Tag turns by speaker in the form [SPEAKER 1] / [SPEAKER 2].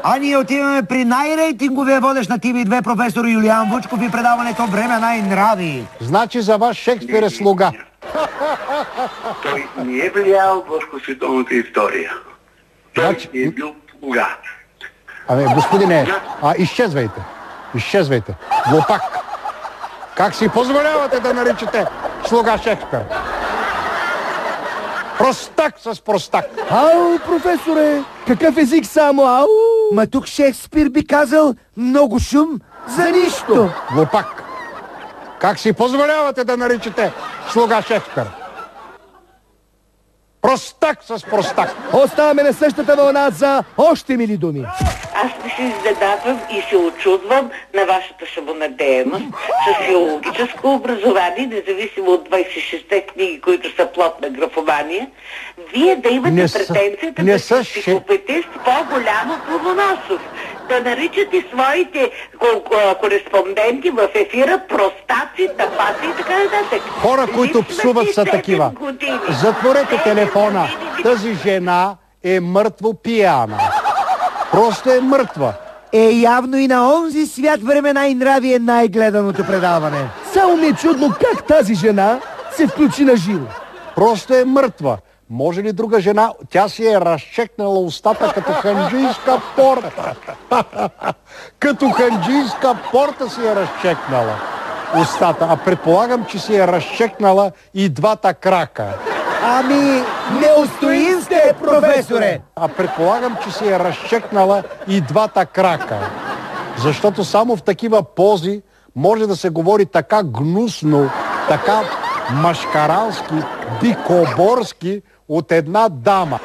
[SPEAKER 1] А ние отиваме при най-рейтинговия водещ на TV2 професор Юлиан Вучков и предаването Времена и нрави.
[SPEAKER 2] Значи за вас Шекспир е слуга.
[SPEAKER 3] Той не е влиял върху световната история. Той е бил слуга.
[SPEAKER 2] Господине, изчезвайте. Изчезвайте. Глупак. Как си позволявате да наричате слуга Шекспир? Простак с простак.
[SPEAKER 4] Ау, професоре, какъв език само, ау!
[SPEAKER 1] Ма тук Шекспир би казал много шум за нищо.
[SPEAKER 2] Глупак. Как си позволявате да наричате слуга Шекспир? Простак с простак.
[SPEAKER 4] Оставаме на същата вълна за още мили думи.
[SPEAKER 5] Аз не се изненадвам и се очудвам на вашата самонадеяност с филологическо образование, независимо от 26-те книги, които са плод на графомания. Вие да имате претенцията да сте психопетист по-голям от Ломоносов. Да наричате своите кореспонденти в ефира простаци, тапаци и така нататък.
[SPEAKER 2] Хора, които псуват, са такива. Затворете телефона. Тази жена е мъртво пияна. Просто е мъртва.
[SPEAKER 1] Явно и на онзи свят Времена и нрави е най-гледаното предаване.
[SPEAKER 4] Само ми е чудно как тази жена се включи на живо.
[SPEAKER 2] Просто е мъртва. Може ли друга жена? Тя си е разчекнала устата като ханджийска порта. Като ханджийска порта си е разчекнала устата. А предполагам, че си е разчекнала и двата крака.
[SPEAKER 1] Ами, неустоин сте, професоре!
[SPEAKER 2] А предполагам, че си е разчекнала и двата крака. Защото само в такива пози може да се говори така гнусно, така машкаралски, дикоборски от една дама.